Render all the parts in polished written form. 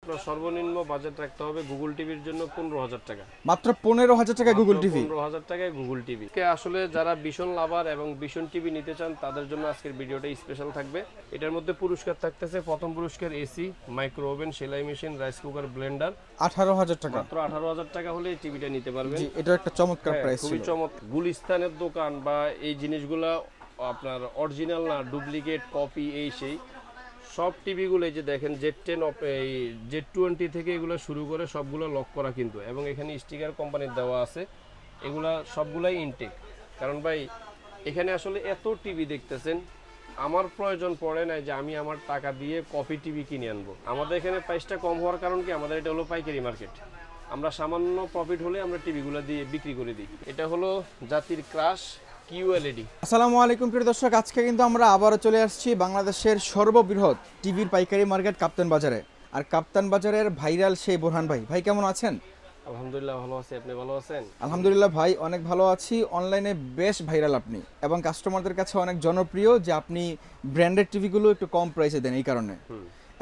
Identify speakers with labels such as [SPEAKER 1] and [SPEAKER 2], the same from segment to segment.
[SPEAKER 1] আপনার সর্বনিম্ন বাজেট রাখতে হবে গুগল টিভির জন্য 15,000 টাকা।
[SPEAKER 2] মাত্র 15,000 টাকায় গুগল টিভি?
[SPEAKER 1] 15,000 টাকায় গুগল টিভি। আসলে যারা ভীষণ লাভার এবং ভীষণ টিভি নিতে চান তাদের জন্য আজকের ভিডিওটা স্পেশাল থাকবে। এটার মধ্যে পুরস্কার থাকতেছে, প্রথম পুরস্কার এসি, মাইক্রো ওভেন, সেলাই মেশিন, রাইস কুকার, ব্লেন্ডার।
[SPEAKER 2] 18,000 টাকা?
[SPEAKER 1] মাত্র 18,000 টাকা হলে এই টিভিটা নিতে পারবেন।
[SPEAKER 2] জি, এটা একটা চমৎকার প্রাইস ছিল।
[SPEAKER 1] খুবই চমৎকার। গুলিস্তানের দোকান বা এই জিনিসগুলা আপনার অরিজিনাল না, ডুপ্লিকেট কপি, এই সেই সব টিভিগুলো এই যে দেখেন Z10 এই Z20 থেকে এগুলো শুরু করে সবগুলো লক করা কিন্তু, এবং এখানে স্টিকার কোম্পানির দেওয়া আছে। এগুলা সবগুলাই ইনটেক। কারণ ভাই এখানে আসলে এত টিভি দেখতেছেন, আমার প্রয়োজন পড়ে না যে আমি আমার টাকা দিয়ে কপি টিভি কিনে আনবো। আমাদের এখানে প্রাইসটা কম হওয়ার কারণ কি, আমাদের এটা হলো পাইকারি মার্কেট। আমরা সামান্য প্রফিট হলে আমরা টিভিগুলো দিয়ে বিক্রি করে দিই। এটা হলো জাতির ক্রাশ QLED।
[SPEAKER 2] আসসালামু আলাইকুম প্রিয় দর্শক, আজকে কিন্তু আমরা আবারও চলে আসছি বাংলাদেশের সর্ববৃহৎ টিভির পাইকারি মার্কেট কাপ্তান বাজারে। আর কাপ্তান বাজারের ভাইরাল সেই বোরহান ভাই। ভাই কেমন আছেন?
[SPEAKER 1] আলহামদুলিল্লাহ ভালো আছি, আপনি ভালো আছেন?
[SPEAKER 2] আলহামদুলিল্লাহ ভাই, অনেক ভালো আছি। অনলাইনে বেশ ভাইরাল আপনি, এবং কাস্টমারদের কাছে অনেক জনপ্রিয় যে আপনি ব্র্যান্ডেড টিভিগুলো একটু কম প্রাইসে দেন, এই কারণে।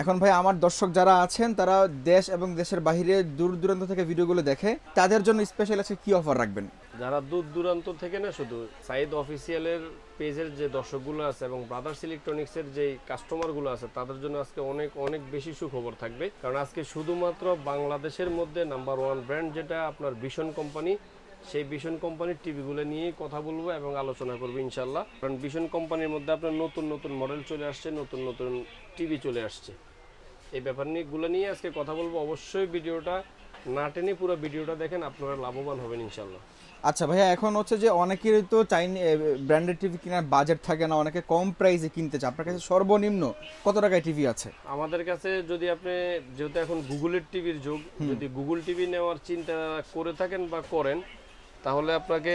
[SPEAKER 2] এখন ভাই আমার দর্শক যারা আছেন তারা দেশ এবং দেশের বাইরে দূর দূরান্ত থেকে ভিডিওগুলো দেখে, তাদের জন্য স্পেশাল আছে কি অফার রাখবেন?
[SPEAKER 1] যারা দূর দূরান্ত থেকে না, শুধু সাইদ অফিসিয়ালের পেজের যে দর্শকগুলো আছে এবং ব্রাদার্স ইলেকট্রনিক্সের যে কাস্টমারগুলো আছে তাদের জন্য আজকে অনেক অনেক বেশি সুখবর থাকবে। কারণ আজকে শুধুমাত্র বাংলাদেশের মধ্যে নাম্বার 1 ব্র্যান্ড যেটা আপনার ভিশন কোম্পানি, সেই ভিশন কোম্পানির টিভিগুলো নিয়েই কথা বলবো এবং আলোচনা করবো ইনশাল্লাহ। কারণ ভিশন কোম্পানির মধ্যে আপনার নতুন নতুন মডেল চলে আসছে, নতুন নতুন টিভি চলে আসছে। এই ব্যাপার নিয়ে আজকে কথা বলবো। অবশ্যই ভিডিওটা না টেনে পুরো ভিডিওটা দেখেন, আপনারা লাভবান হবেন ইনশাল্লাহ।
[SPEAKER 2] আচ্ছা ভাইয়া, এখন হচ্ছে যে অনেকেরই তো ব্র্যান্ডেড টিভি কেনার বাজেট থাকে না, অনেকে কম প্রাইসে কিনতে চায়। আপনার কাছে সর্বনিম্ন কত টাকায় টিভি আছে?
[SPEAKER 1] আমাদের কাছে যদি আপনি, যেহেতু এখন গুগলের টিভির যুগ, যদি গুগল টিভি নেওয়ার চিন্তা করে থাকেন বা করেন, তাহলে আপনাকে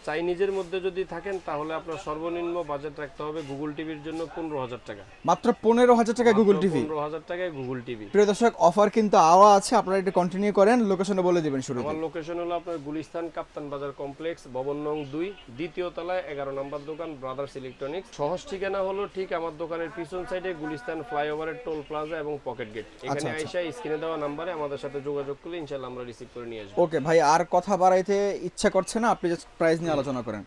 [SPEAKER 1] চাইনিজের মধ্যে যদি থাকেন তাহলে আপনার সর্বনিম্ন বাজেট রাখতে হবে গুগল টিভির জন্য 15,000 টাকা।
[SPEAKER 2] মাত্র 15,000 টাকায় গুগল টিভি?
[SPEAKER 1] 15,000 টাকায় গুগল টিভি।
[SPEAKER 2] প্রিয় দর্শক, অফার কিন্তু আরো আছে, আপনারা এটা কন্টিনিউ করেন। লোকেশনে বলে দিবেন শুরুতে।
[SPEAKER 1] আমার লোকেশন হলো আপনার গুলিস্তান কাপ্তান বাজার কমপ্লেক্স, ভবন নং 2, দ্বিতীয় তলায় 11 নম্বর দোকান, ব্রাদার্স ইলেকট্রনিক্স। সহজ ঠিকানা হলো ঠিক আমার দোকানের পিছন সাইডে গুলিস্তান ফ্লাইওভারের টোল প্লাজা এবং পকেট গেট। এখানে আইসা স্ক্রিনে দেওয়া নম্বরে আমাদের সাথে যোগাযোগ করলে ইনশাআল্লাহ আমরা রিসিভ করে নিয়ে আসব।
[SPEAKER 2] ওকে ভাই, আর কথা বাড়াইতে ইচ্ছা করছে না, আপনি জাস্ট প্রাইস নিয়ে আলোচনা করেন।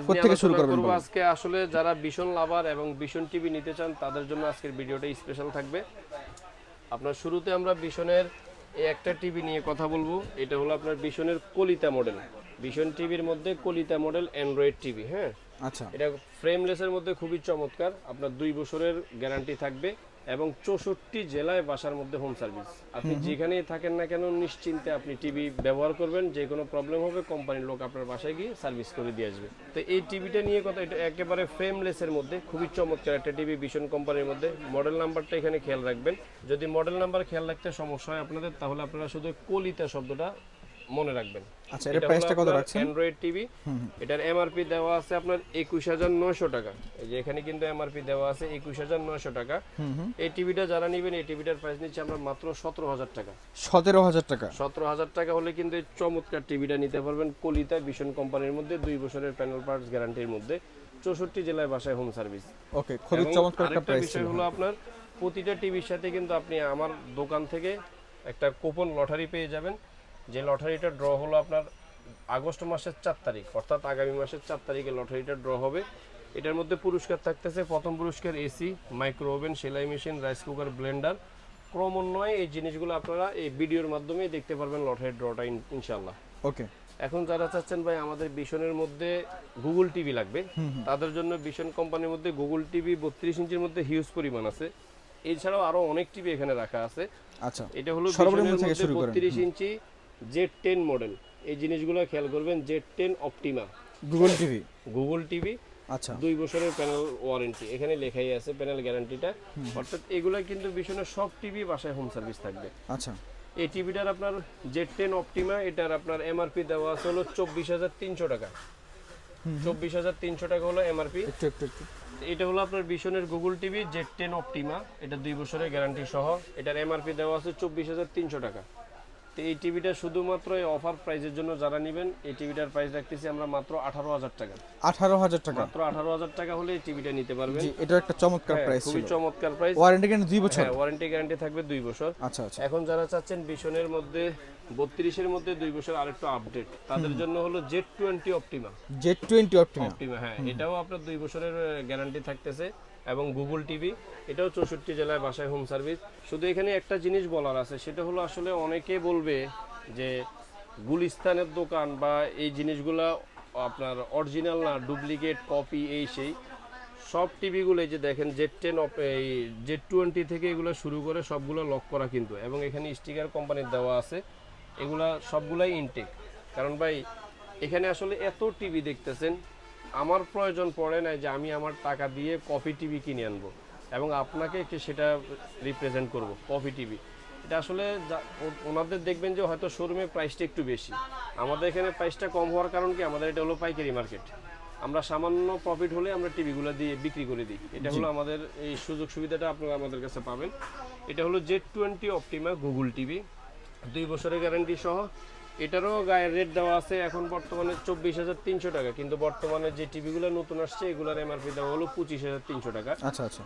[SPEAKER 2] কোথা শুরু করবেন?
[SPEAKER 1] আজকে আসলে যারা ভীষণ লাভার এবং ভীষণ টিভি নিতে চান তাদের জন্য আজকের ভিডিওটা স্পেশাল থাকবে। আপনার শুরুতে আমরা ভীষণের এই একটা টিভি নিয়ে কথা বলবো। এটা হলো আপনার ভীষণের কলিতা মডেল। ভীষণ টিভির মধ্যে কলিতা মডেল অ্যান্ড্রয়েড টিভি। হ্যাঁ, আচ্ছা, এটা ফ্রেমলেসের মধ্যে খুবই চমৎকার। আপনার 2 বছরের গ্যারান্টি থাকবে এবং 64 জেলায় বাসার মধ্যে হোম সার্ভিস। আপনি যেখানেই থাকেন না কেন নিশ্চিন্তে আপনি টিভি ব্যবহার করবেন। যে কোনো প্রবলেম হবে কোম্পানির লোক আপনার বাসায় গিয়ে সার্ভিস করে দিয়ে আসবে। তো এই টিভিটা নিয়ে কথা, এটা একেবারে ফ্রেমলেসের মধ্যে খুবই চমৎকার একটা টিভি ভীষণ কোম্পানির মধ্যে। মডেল নাম্বারটা এখানে খেয়াল রাখবেন। যদি মডেল নাম্বার খেয়াল রাখতে সমস্যা হয় আপনাদের, তাহলে আপনারা শুধু কলিতা শব্দটা মনে রাখবেন।
[SPEAKER 2] আচ্ছা, এর প্রাইসটা কত রাখছেন?
[SPEAKER 1] অ্যান্ড্রয়েড টিভি, এটার এমআরপি দেওয়া আছে আপনার 21,900 টাকা। এই যে এখানে কিন্তু এমআরপি দেওয়া আছে 21,900 টাকা। এই টিভিটা যারা নেবেন, এই টিভিটার প্রাইস নিচ্ছে আমরা মাত্র 17,000 টাকা।
[SPEAKER 2] 17,000 টাকা?
[SPEAKER 1] 17,000 টাকা হলে কিন্তু এই চমৎকার টিভিটা নিতে পারবেন কলিতা ভীষণ কোম্পানির মধ্যে, 2 বছরের প্যানেল পার্টস গ্যারান্টির মধ্যে, 64 জেলায় বাসায় হোম সার্ভিস।
[SPEAKER 2] ওকে, খুবই চমৎকার একটা প্রাইস
[SPEAKER 1] বিষয় হলো আপনার প্রতিটা টিভির সাথে কিন্তু আপনি আমার দোকান থেকে একটা কুপন লটারি পেয়ে যাবেন। যে লটারিটা ড্র হলো আপনার আগস্ট মাসের 4 তারিখ, অর্থাৎ আগামী মাসের 4 তারিখে লটারিটা ড্র হবে। এটার মধ্যে পুরস্কার থাকতেছে, প্রথম পুরস্কার এসি, মাইক্রো ওভেন, সেলাই মেশিন, রাইস কুকার, ব্লেন্ডার। ক্রমান্বয়ে এই জিনিসগুলো আপনারা এই ভিডিওর মাধ্যমে দেখতে পারবেন লটারির ড্রটা ইনশাআল্লাহ।
[SPEAKER 2] ওকে,
[SPEAKER 1] এখন যারা চাচ্ছেন ভাই আমাদের ভিশনের মধ্যে গুগল টিভি লাগবে, তাদের জন্য ভিশন কোম্পানির মধ্যে গুগল টিভি 32 ইঞ্চির মধ্যে হিউজ পরিমাণ আছে। এছাড়াও আরো অনেক টিভি এখানে রাখা আছে। আচ্ছা, এটা হলো সর্বনিম্ন থেকে শুরু করেন 32 ইঞ্চি Z10 মডেল। এই জিনিসগুলো খেয়াল করবেন, Z10 অপটিমা গুগল টিভি। আচ্ছা, 2 বছরের প্যানেল ওয়ারেন্টি এখানে লেখাই আছে, প্যানেল গ্যারান্টিটা। অর্থাৎ এগুলা কিন্তু ভীষণের সব টিভি বাসায় হোম সার্ভিস থাকবে। আচ্ছা, এই টিভিটার আপনার Z10 অপটিমা, এটার আপনার এমআরপি দেওয়া আছে হলো 24,300 টাকা। 24,300 টাকা হলো এমআরপি। এটা হলো আপনার ভীষণের গুগল টিভি Z10 অপটিমা, এটা 2 বছরের গ্যারান্টি সহ। এটার এমআরপি দেওয়া আছে 24,300 টাকা। তো এই টিভিটা শুধুমাত্র এই অফার প্রাইসের জন্য যারা নেবেন, এই টিভিটার প্রাইস রাখতেছি আমরা মাত্র 18,000 টাকা।
[SPEAKER 2] 18,000 টাকা,
[SPEAKER 1] মাত্র 18,000 টাকা হলে এই টিভিটা নিতে পারবেন।
[SPEAKER 2] জি, এটা একটা চমৎকার প্রাইস ছিল।
[SPEAKER 1] খুবই চমৎকার প্রাইস।
[SPEAKER 2] ওয়ারেন্টি গ্যারান্টি 2 বছর?
[SPEAKER 1] হ্যাঁ, ওয়ারেন্টি গ্যারান্টি থাকবে 2 বছর।
[SPEAKER 2] আচ্ছা আচ্ছা।
[SPEAKER 1] এখন যারা চাচ্ছেন বিশনের মধ্যে 32 এর মধ্যে 2 বছর আরেকটু আপডেট, তাদের জন্য হলো Z20 অপটিমা।
[SPEAKER 2] Z20 অপটিমা,
[SPEAKER 1] হ্যাঁ, এটাও আপনার 2 বছরের গ্যারান্টি থাকতেছে। এবং গুগল টিভি, এটাও 64 জেলায় বাসায় হোম সার্ভিস। শুধু এখানে একটা জিনিস বলার আছে, সেটা হলো আসলে অনেকে বলবে যে গুলিস্তানের দোকান বা এই জিনিসগুলা আপনার অরিজিনাল না, ডুপ্লিকেট কপি, এই সেই। সব টিভিগুলো যে দেখেন Z10 এই Z20 থেকে এগুলো শুরু করে সবগুলো লক করা কিন্তু, এবং এখানে স্টিকার কোম্পানির দেওয়া আছে, এগুলা সবগুলাই ইনটেক। কারণ ভাই এখানে আসলে এত টিভি দেখতেছেন, আমার প্রয়োজন পড়ে না যে আমি আমার টাকা দিয়ে কপি টিভি কিনে আনবো এবং আপনাকে সেটা রিপ্রেজেন্ট করব কপি টিভি। এটা আসলে ওনাদের দেখবেন যে হয়তো শোরুমে প্রাইসটা একটু বেশি, আমাদের এখানে প্রাইসটা কম হওয়ার কারণ কি, আমাদের এটা হলো পাইকারি মার্কেট। আমরা সামান্য প্রফিট হলে আমরা টিভিগুলো দিয়ে বিক্রি করে দিই। এটা হলো আমাদের এই সুযোগ সুবিধাটা আপনারা আমাদের কাছে পাবেন। এটা হলো Z20 অপটিমা গুগল টিভি, 2 বছরের গ্যারান্টি সহ। এটারও গায়ের রেট দেওয়া আছে এখন বর্তমানে 24,300 টাকা, কিন্তু বর্তমানে যে টিভিগুলো নতুন আসছে এগুলোর এমআরপি দেওয়া হলো 25,300 টাকা।
[SPEAKER 2] আচ্ছা আচ্ছা।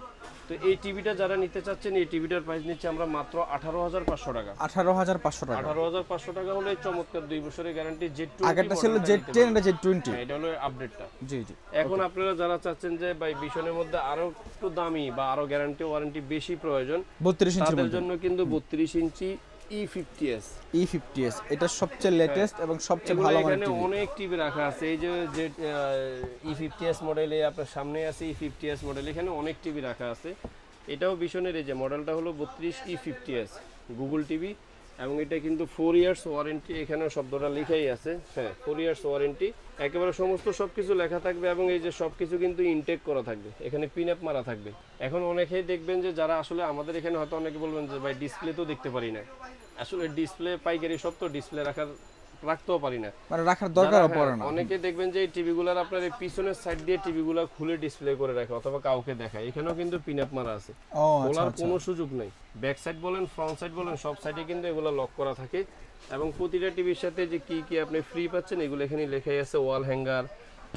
[SPEAKER 1] তো এই টিভিটা যারা নিতে চাচ্ছেন, এই টিভিটার প্রাইস নিচ্ছে আমরা মাত্র 18,500 টাকা।
[SPEAKER 2] 18,500 টাকা।
[SPEAKER 1] 18,500 টাকা হলে চমৎকার 2 বছরের গ্যারান্টি Z20।
[SPEAKER 2] আগেরটা ছিল Z10, এটা Z20।
[SPEAKER 1] এটা হলো আপডেটটা।
[SPEAKER 2] জি জি।
[SPEAKER 1] এখন আপনারা যারা চাচ্ছেন যে ভাই বিশনের মধ্যে আরো একটু দামি বা আরো গ্যারান্টি ওয়ারেন্টি বেশি প্রয়োজন,
[SPEAKER 2] 32 ইঞ্চির
[SPEAKER 1] তাদের
[SPEAKER 2] মধ্যে
[SPEAKER 1] জন্য কিন্তু 32 ইঞ্চি E50s।
[SPEAKER 2] E50s এটা সবচেয়ে লেটেস্ট এবং সবচেয়ে ভালো মানের
[SPEAKER 1] এখানে
[SPEAKER 2] টিভি।
[SPEAKER 1] অনেক টিভি রাখা আছে। এই যে E50s মডেলে আপনার সামনে আছে E50s মডেল, এখানে অনেক টিভি রাখা আছে। এটাও বিশনের, এই যে মডেলটা হলো 32 E50s গুগল টিভি, এবং এটা কিন্তু 4 ইয়ার্স ওয়ারেন্টি, এখানে শব্দটা লেখাই আছে। হ্যাঁ, 4 ইয়ার্স ওয়ারেন্টি, একেবারে সমস্ত সবকিছু লেখা থাকবে, এবং এই যে সবকিছু কিন্তু ইনটেক করা থাকবে, এখানে পিন আপ মারা থাকবে। এখন অনেকেই দেখবেন যে যারা আসলে আমাদের এখানে হয়তো অনেকে বলবেন যে ভাই ডিসপ্লে তো দেখতে পারি না, আসলে ডিসপ্লে পাইকারি সব তো ডিসপ্লে রাখতেও পারি না,
[SPEAKER 2] মানে রাখার দরকারও পড়ে না।
[SPEAKER 1] অনেকে দেখবেন যে এই টিভিগুলোর আপনার এই পিছনের সাইড দিয়ে টিভিগুলো খুলে ডিসপ্লে করে রাখে অথবা কাউকে দেখায়, এখানেও কিন্তু পিন আপ মারা আছে।
[SPEAKER 2] ও আচ্ছা
[SPEAKER 1] বলার
[SPEAKER 2] আচ্ছা।
[SPEAKER 1] কোনো সুযোগ নাই, ব্যাক সাইড বলেন ফ্রন্ট সাইড বলেন সব সাইডে কিন্তু এগুলো লক করা থাকে। এবং প্রতিটা টিভির সাথে যে কি কি আপনি ফ্রি পাচ্ছেন এগুলো এখানে লেখাই আছে, ওয়াল হ্যাঙ্গার,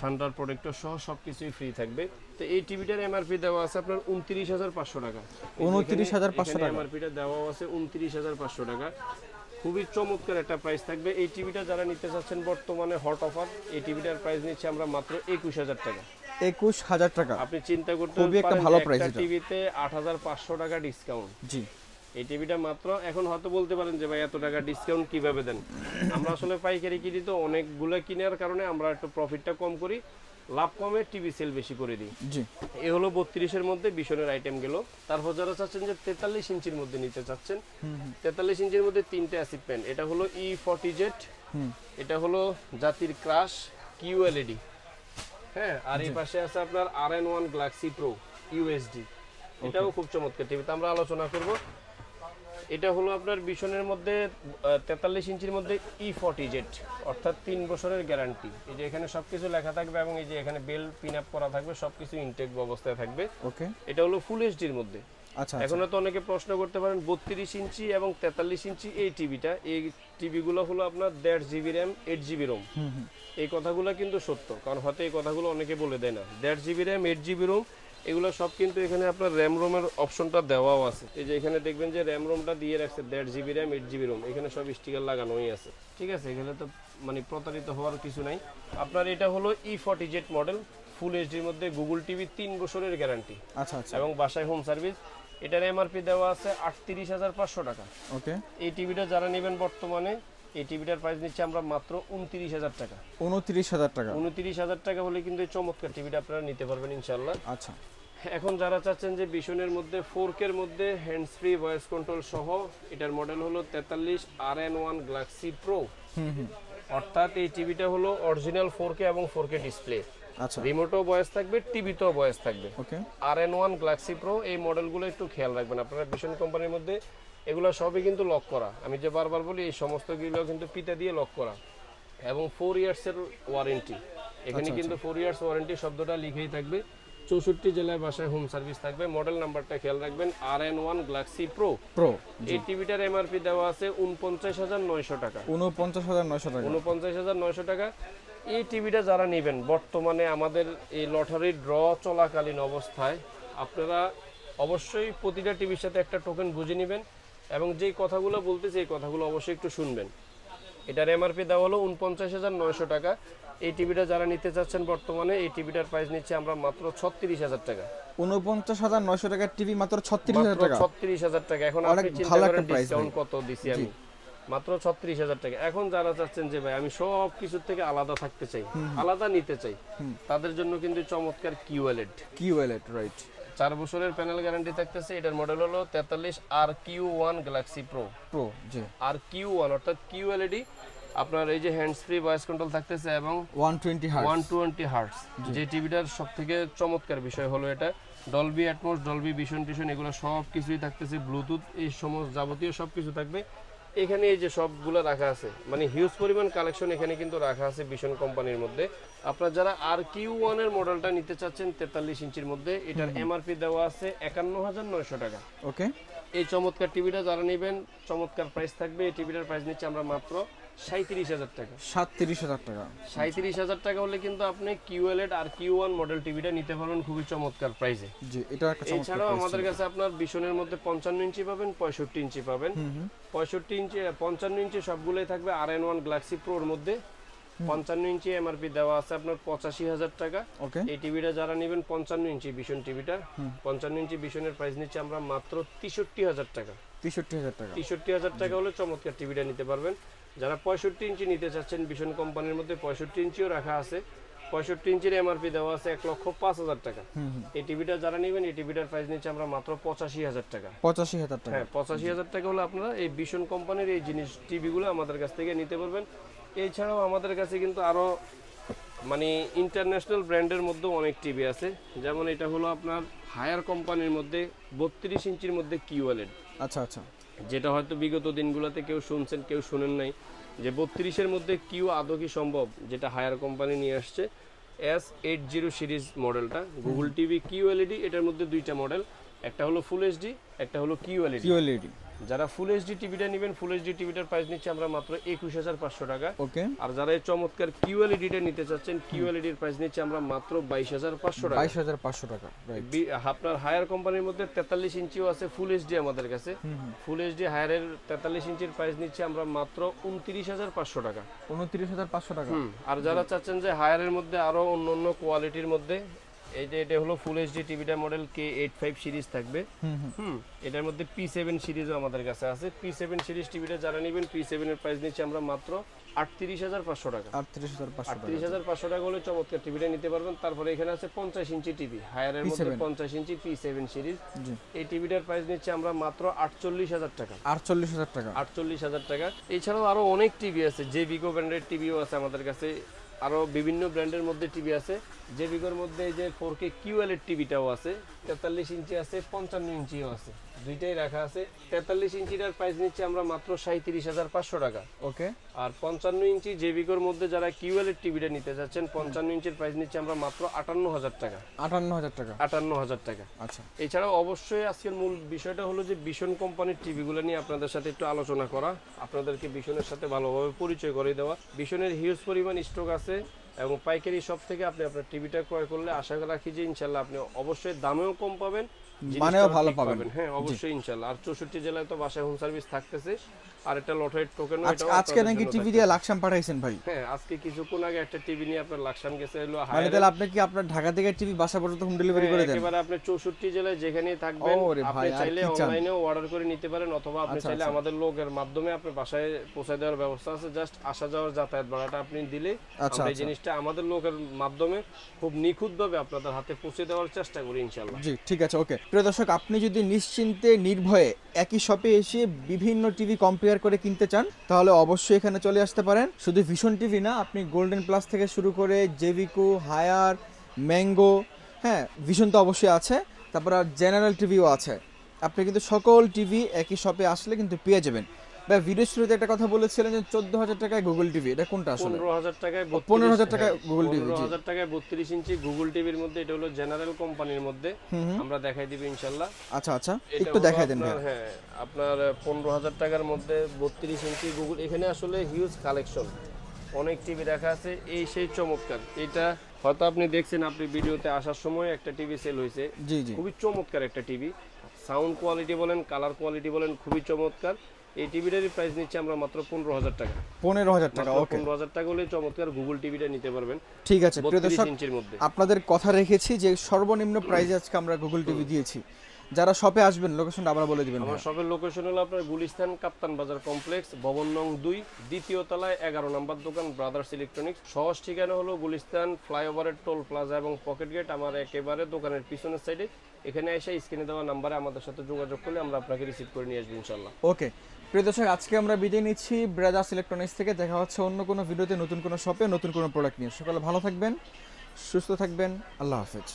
[SPEAKER 1] ঠান্ডার প্রোটেক্টর সহ সবকিছুই ফ্রি থাকবে। তো এই টিভিটার এমআরপি দেওয়া আছে আপনার 29,500 টাকা।
[SPEAKER 2] 29,500 টাকা
[SPEAKER 1] এমআরপিটা দেওয়া আছে 29,500 টাকা। খুবই চমৎকার একটা প্রাইস থাকবে। এই টিভিটা যারা নিতে চাচ্ছেন বর্তমানে হট অফার, এই টিভিটার প্রাইস নিচ্ছে আমরা মাত্র 21,000 টাকা।
[SPEAKER 2] 21,000 টাকা।
[SPEAKER 1] আপনি চিন্তা করতে
[SPEAKER 2] খুবই একটা
[SPEAKER 1] পারেন
[SPEAKER 2] ভালো
[SPEAKER 1] একটা
[SPEAKER 2] প্রাইস এটা।
[SPEAKER 1] টিভিতে 8,500 টাকা ডিসকাউন্ট।
[SPEAKER 2] জি।
[SPEAKER 1] এই টিভিটা মাত্র, এখন হয়তো বলতে পারেন যে ভাই এত টাকা ডিসকাউন্ট কিভাবে দেন, আমরা আসলে পাইকারি কিনি তো অনেকগুলো কেনার কারণে আমরা একটু প্রফিটটা কম করি, লাভ কমে টিভি সেল বেশি করে দিই।
[SPEAKER 2] জি।
[SPEAKER 1] এ হলো 32 এর মধ্যে বিশনের আইটেম গেল। তারপর যারা চাচ্ছেন যে 43 ইঞ্চির মধ্যে নিতে চাচ্ছেন, 43 ইঞ্চির মধ্যে 3টে অ্যাসিপমেন্ট, এটা হলো E40Z, এটা হলো জাতির ক্রাশ QLED, হ্যাঁ, আর এই পাশে আছে আপনার RN1 Galaxy Pro UHD, এটাও খুব চমৎকার টিভি, আমরা আলোচনা করব। এটা হলো আপনার বিশনের মধ্যে 43 ইঞ্চির মধ্যে E40Z, অর্থাৎ 3 বছরের গ্যারান্টি। এই যে এখানে সবকিছু লেখা থাকবে এবং এই যে এখানে বেল পিন আপ করা থাকবে, সবকিছু ইনটেক অবস্থায় থাকবে।
[SPEAKER 2] ওকে।
[SPEAKER 1] এটা হলো ফুল এইচডির মধ্যে।
[SPEAKER 2] আচ্ছা।
[SPEAKER 1] এখন তো অনেকে প্রশ্ন করতে পারেন 32 ইঞ্চি এবং 43 ইঞ্চি এই টিভিটা, এই টিভিগুলো হলো আপনার 1.5 GB র্যাম 8 GB রোম। এই কথাগুলো কিন্তু সত্য, কারণ হয়তো এই কথাগুলো অনেকে বলে দেয় না। 1.5 GB র্যাম 8 GB রোম এগুলো সব কিন্তু এখানে আপনার র্যাম রোমের অপশনটা দেওয়াও আছে। এই যে এখানে দেখবেন যে র্যাম রোমটা দিয়ে রাখছে 1.5 GB র্যাম 8 GB রোম, এখানে সব স্টিকার লাগানোই আছে, ঠিক আছে, এখানে তো মানে প্রতারিত হওয়ার কিছু নাই। আপনার এটা হলো E40Z মডেল, ফুল এইচডির মধ্যে গুগল টিভি, 3 বছরের গ্যারান্টি।
[SPEAKER 2] আচ্ছা আচ্ছা।
[SPEAKER 1] এবং বাসায় হোম সার্ভিস। এটার এমআরপি দেওয়া আছে 38,500 টাকা।
[SPEAKER 2] ওকে।
[SPEAKER 1] এই টিভিটা যারা নেবেন বর্তমানে, এই টিভিটার প্রাইস নিচ্ছে আমরা মাত্র 29,000 টাকা।
[SPEAKER 2] 29,000 টাকা।
[SPEAKER 1] 29,000 টাকা হলে কিন্তু এই চমৎকার টিভিটা আপনারা নিতে পারবেন ইনশাআল্লাহ।
[SPEAKER 2] আচ্ছা।
[SPEAKER 1] এখন যারা চাচ্ছেন যে বিশনের মধ্যে 4K এর মধ্যে হ্যান্ডস ফ্রি ভয়েস কন্ট্রোল সহ, এটার মডেল হলো 43 RN1 Galaxy Pro, অর্থাৎ এই টিভিটা হলো অরিজিনাল 4K এবং 4K ডিসপ্লে।
[SPEAKER 2] আচ্ছা।
[SPEAKER 1] রিমোটও ভয়েস থাকবে, টিভিতেও ভয়েস থাকবে।
[SPEAKER 2] ওকে।
[SPEAKER 1] RN1 Galaxy Pro, এই মডেলগুলো একটু খেয়াল রাখবেন আপনারা, বিশন কোম্পানির মধ্যে এগুলো সবই কিন্তু লক করা। আমি যে বারবার বলি এই সমস্তগুলো কিন্তু পিতা দিয়ে লক করা, এবং 4 ইয়ার্সের ওয়ারেন্টি। এখানে কিন্তু 4 ইয়ার্স ওয়ারেন্টি শব্দটা লিখেই থাকবে। 64 জেলায় বাসায় হোম সার্ভিস থাকবে। মডেল নাম্বারটা খেয়াল রাখবেন, RN1 গ্যালাক্সি প্রো। এই টিভিটার এমআরপি দেওয়া আছে 49,900 টাকা।
[SPEAKER 2] 49,900 টাকা।
[SPEAKER 1] 49,900 টাকা। এই টিভিটা যারা নেবেন বর্তমানে আমাদের এই লটারির ড্র চলাকালীন অবস্থায় আপনারা অবশ্যই প্রতিটা টিভির সাথে একটা টোকেন বুঝে নেবেন এবং যেই কথাগুলো বলতেছে এই কথাগুলো অবশ্যই একটু শুনবেন। এটার এমআরপি দেওয়া হলো 49,900 টাকা। এই টিভিটা যারা নিতে চাচ্ছেন বর্তমানে এই টিভিটার প্রাইস নিচ্ছে আমরা মাত্র 36,000 টাকা।
[SPEAKER 2] 49,900 টাকার টিভি মাত্র 36,000 টাকা।
[SPEAKER 1] 36,000 টাকা। এখন আপনি চিন্তা করেন ডিসকাউন্ট কত দিছি আমি, মাত্র 36,000 টাকা। এখন যারা চাচ্ছেন যে ভাই আমি সব কিছু থেকে আলাদা থাকতে চাই, আলাদা নিতে চাই, তাদের জন্য কিন্তু চমৎকার কিউএলইডি
[SPEAKER 2] রাইট
[SPEAKER 1] 4 বছরের প্যানেল গ্যারান্টি থাকতেছে। এটার মডেল হলো 43 RQ1 গ্যালাক্সি প্রো।
[SPEAKER 2] জি
[SPEAKER 1] RQ1 অর্থাৎ কিউএলইডি। আপনার এই যে হ্যান্ডস ফ্রি ভয়েস কন্ট্রোল থাকতেছে এবং 120 হার্টজ। যে টিভিটার সবথেকে চমৎকার বিষয় হলো এটা ডলবি অ্যাটমস, ডলবি ভিশন টিশন এগুলো সব কিছুই থাকতেছে, ব্লুটুথ এই সমস্ত যাবতীয় সব কিছু থাকবে এখানে। এই যে সবগুলো রাখা আছে, মানে হিউজ পরিমাণ কালেকশন এখানে কিন্তু রাখা আছে ভিশন কোম্পানির মধ্যে। আপনারা যারা RQ1 এর মডেলটা নিতে চাচ্ছেন 43 ইঞ্চির মধ্যে, এটার এমআরপি দেওয়া আছে 51,900 টাকা।
[SPEAKER 2] ওকে,
[SPEAKER 1] এই চমৎকার টিভিটা যারা নেবেন চমৎকার প্রাইস থাকবে। এই টিভিটার প্রাইস নিচ্ছে আমরা মাত্র 37,000 টাকা।
[SPEAKER 2] 37,000 টাকা।
[SPEAKER 1] 37,000 টাকা হলে কিন্তু আপনি কিউএলইডি RQ1 মডেল টিভিটা নিতে পারবেন খুবই চমৎকার প্রাইসে।
[SPEAKER 2] জি, এটা একটা চমৎকার।
[SPEAKER 1] এছাড়াও আমাদের কাছে আপনার ভিশনের মধ্যে 55 ইঞ্চি পাবেন, 65 ইঞ্চি পাবেন। 65 ইঞ্চি 55 ইঞ্চি সবগুলোই থাকবে RN1 গ্যালাক্সি প্রোর মধ্যে। 55 ইঞ্চি এমআরপি দেওয়া আছে আপনার 85,000 টাকা।
[SPEAKER 2] ওকে,
[SPEAKER 1] এই টিভিটা যারা নেবেন 55 ইঞ্চি ভিশন টিভিটা, 55 ইঞ্চি ভিশনের প্রাইস নিচ্ছে আমরা মাত্র 63,000 টাকা।
[SPEAKER 2] 63,000 টাকা।
[SPEAKER 1] 63,000 টাকা হলে চমৎকার টিভিটা নিতে পারবেন। যারা 65 ইঞ্চি নিতে চাচ্ছেন ভিশন কোম্পানির মধ্যে 65 ইঞ্চিও রাখা আছে। 65 ইঞ্চির এমআরপি দেওয়া আছে 1,05,000 টাকা। এই টিভিটা যারা নেবেন এই টিভিটার প্রাইস নিচ্ছে আমরা মাত্র 85,000 টাকা।
[SPEAKER 2] 85,000 টাকা।
[SPEAKER 1] হ্যাঁ, 85,000 টাকা হলে আপনারা এই ভিশন কোম্পানির এই জিনিস টিভিগুলো আমাদের কাছ থেকে নিতে পারবেন। এছাড়াও আমাদের কাছে কিন্তু আরো মানে ইন্টারন্যাশনাল ব্র্যান্ডের মধ্যে অনেক টিভি আছে। যেমন এটা হলো আপনার হায়ার কোম্পানির মধ্যে 32 ইঞ্চির মধ্যে কিউএলইডি।
[SPEAKER 2] আচ্ছা,
[SPEAKER 1] যেটা হয়তো বিগত দিনগুলোতে কেউ শুনছেন কেউ শুনেন নাই, যে 32-এর মধ্যে কিউ আদৌ কি সম্ভব, যেটা হায়ার কোম্পানি নিয়ে আসছে S80 সিরিজ মডেলটা গুগল টিভি কিউএলইডি। এটার মধ্যে দুইটা মডেল, একটা হলো ফুল এইচডি, একটা হলো কিউএলইডি। যারা ফুল এইচডি টিভিটা নেবেন ফুল এইচডি টিভিটার প্রাইস নিচ্ছে আমরা মাত্র 21,500 টাকা।
[SPEAKER 2] ওকে,
[SPEAKER 1] আর যারা এই চমৎকার কিউএলইডিটা নিতে চাচ্ছেন কিউএলইডির প্রাইস নিচ্ছে আমরা মাত্র 22,500 টাকা।
[SPEAKER 2] 22,500 টাকা।
[SPEAKER 1] আপনার হায়ার কোম্পানির মধ্যে 43 ইঞ্চিও আছে ফুল এইচডি আমাদের কাছে। ফুল এইচডি হায়ারের 43 ইঞ্চির প্রাইস নিচ্ছে আমরা মাত্র 29,500 টাকা।
[SPEAKER 2] 29,500 টাকা।
[SPEAKER 1] আর যারা চাচ্ছেন যে হায়ারের মধ্যে আরো অন্য কোয়ালিটির মধ্যে, এই যে এটা হলো ফুল এইচডি টিভিটা মডেল K85 সিরিজ থাকবে। এটার মধ্যে P7 সিরিজও আমাদের কাছে আছে। P7 সিরিজ টিভিটা যারা নেবেন P7 এর প্রাইস নিচ্ছে আমরা মাত্র 38,500 টাকা। 38,500 টাকা হলে চমৎকার টিভিটা নিতে পারবেন। তারপরে এখানে আছে 50 ইঞ্চি টিভি হায়ারের মধ্যে 50 ইঞ্চি P7 সিরিজ। এই টিভিটার প্রাইস নিচ্ছে আমরা মাত্র 48,000 টাকা। 48,000 টাকা। এছাড়াও আরো অনেক টিভি আছে, জেবিকো ব্র্যান্ডের টিভিও আছে আমাদের কাছে। আরো বিভিন্ন ব্র্যান্ডের মধ্যে টিভি আছে। জেবিকোর মধ্যে এই যে 4K কিউএলইডি টিভিটাও আছে, 43 ইঞ্চি আছে, 55 ইঞ্চিও আছে, দুইটাই রাখা আছে। 43 ইঞ্চিটার প্রাইস নিচ্ছে আমরা মাত্র 37,500 টাকা।
[SPEAKER 2] ওকে,
[SPEAKER 1] আর 55 ইঞ্চি জেবিকোর মধ্যে যারা কিউএলইডি টিভিটা নিতে যাচ্ছেন 55 ইঞ্চির প্রাইস নিচ্ছে আমরা মাত্র 58,000 টাকা। 58,000 টাকা।
[SPEAKER 2] আচ্ছা,
[SPEAKER 1] এছাড়াও অবশ্যই আজকের মূল বিষয়টা হলো যে ভিশন কোম্পানির টিভিগুলো নিয়ে আপনাদের সাথে একটু আলোচনা করা, আপনাদেরকে ভিশনের সাথে ভালোভাবে পরিচয় করে দেওয়া। ভিশনের হিউজ পরিমাণ স্টক আছে এবং পাইকারি শপ থেকে আপনি আপনার টিভিটা ক্রয় করলে আশা রাখি যে ইনশাল্লাহ আপনি অবশ্যই দামেও কম পাবেন,
[SPEAKER 2] মানেও ভালো পাবেন।
[SPEAKER 1] হ্যাঁ, অবশ্যই ইনশাল্লাহ। আর 64 জেলায় তো বাসায় হোম সার্ভিস থাকতেছে। আর একটা লটারির টোকেন
[SPEAKER 2] আজকে নাকি টিভি দিয়ে লাকসাম পাঠাইছেন ভাই?
[SPEAKER 1] হ্যাঁ, আজকে কিছুক্ষণ আগে একটা টিভি নিয়ে আপনার লাকসাম গেছে হলো
[SPEAKER 2] মানে
[SPEAKER 1] হায়ার।
[SPEAKER 2] তাহলে আপনি কি আপনার ঢাকা থেকে টিভি বাসা পর্যন্ত হোম ডেলিভারি করে দেন?
[SPEAKER 1] একেবারে আপনি 64 জেলায় যেখানেই থাকবেন আপনি চাইলে অনলাইনেও অর্ডার করে নিতে পারেন, অথবা আপনি চাইলে আমাদের লোকের মাধ্যমে আপনি বাসায় পৌঁছে দেওয়ার ব্যবস্থা আছে। জাস্ট আসা যাওয়ার যাতায়াত ভাড়াটা আপনি দিলে আমরা এই জিনিসটা আমাদের লোকের মাধ্যমে খুব নিখুঁতভাবে আপনাদের হাতে পৌঁছে দেওয়ার চেষ্টা করি ইনশাআল্লাহ।
[SPEAKER 2] জি, ঠিক আছে, ওকে। প্রিয় দর্শক, আপনি যদি নিশ্চিন্তে নির্ভয়ে একই শপে এসে বিভিন্ন টিভি কম্পেয়ার করে কিনতে চান তাহলে অবশ্যই এখানে চলে আসতে পারেন। শুধু ভিশন টিভি না, আপনি গোল্ডেন প্লাস থেকে শুরু করে জেভিকো, হায়ার, ম্যাঙ্গো, হ্যাঁ ভিশন তো অবশ্যই আছে, তারপর আর জেনারেল টিভিও আছে। আপনি কিন্তু সকল টিভি একই শপে আসলে কিন্তু পেয়ে যাবেন। ভাই ভিডিও শুরুতে একটা কথা বলেছিলেন যে 14,000 টাকায় গুগল টিভি, এটা কোনটা আসলে?
[SPEAKER 1] 15,000 টাকায়
[SPEAKER 2] 15,000 টাকায় গুগল টিভি।
[SPEAKER 1] 15,000 টাকায় 32 ইঞ্চি গুগল টিভির মধ্যে, এটা হলো জেনারেল কোম্পানির মধ্যে, আমরা দেখাই দিব ইনশাআল্লাহ।
[SPEAKER 2] আচ্ছা আচ্ছা,
[SPEAKER 1] এটা
[SPEAKER 2] একটু
[SPEAKER 1] হলো
[SPEAKER 2] দেখাই দেন ভাই।
[SPEAKER 1] আপনার, হ্যাঁ আপনার 15,000 টাকার মধ্যে 32 ইঞ্চি গুগল, এখানে আসলে হিউজ কালেকশন, অনেক টিভি রাখা আছে, এই সেই চমৎকার। এটা হয়তো আপনি দেখছেন, আপনি ভিডিওতে আসার সময় একটা টিভি সেল হয়েছে,
[SPEAKER 2] জি জি।
[SPEAKER 1] খুবই চমৎকার একটা টিভি, সাউন্ড কোয়ালিটি বলেন, কালার কোয়ালিটি বলেন, খুবই চমৎকার। এই টিভিটারই প্রাইস নিচ্ছে আমরা মাত্র 15,000 টাকা।
[SPEAKER 2] 15,000 টাকা, ওকে।
[SPEAKER 1] 15,000 টাকা হলে চমৎকার গুগল টিভিটা নিতে পারবেন,
[SPEAKER 2] ঠিক আছে প্রিয়
[SPEAKER 1] 32
[SPEAKER 2] দর্শক,
[SPEAKER 1] ইঞ্চির মধ্যে।
[SPEAKER 2] আপনাদের কথা রেখেছি যে সর্বনিম্ন প্রাইসে আজকে আমরা গুগল টিভি দিয়েছি। যারা শপে আসবেন লোকেশনটা আবার বলে দিবেন।
[SPEAKER 1] আমার শপের লোকেশন হলো আপনার গুলিস্তান কাপ্তান বাজার কমপ্লেক্স, ভবন নং 2, দ্বিতীয় তলায় 11 নম্বর দোকান, ব্রাদার্স ইলেকট্রনিক্স। সহজ ঠিকানা হলো গুলিস্তান ফ্লাইওভারের টোল প্লাজা এবং পকেট গেট, আমার একেবারে দোকানের পিছনের সাইডে। এখানে এসে স্ক্রিনে দেওয়া নাম্বারে আমাদের সাথে যোগাযোগ করলে আমরা আপনাকে রিসিভ করে নিয়ে আসবো ইনশাআল্লাহ।
[SPEAKER 2] ওকে প্রিয় দর্শক, আজকে আমরা বিদায় নিচ্ছি ব্রাদার্স ইলেকট্রনিক্স থেকে। দেখা হচ্ছে অন্য কোনো ভিডিওতে, নতুন কোনো শপে, নতুন কোনো প্রোডাক্ট নিয়ে। সকালে ভালো থাকবেন, সুস্থ থাকবেন, আল্লাহ হাফেজ।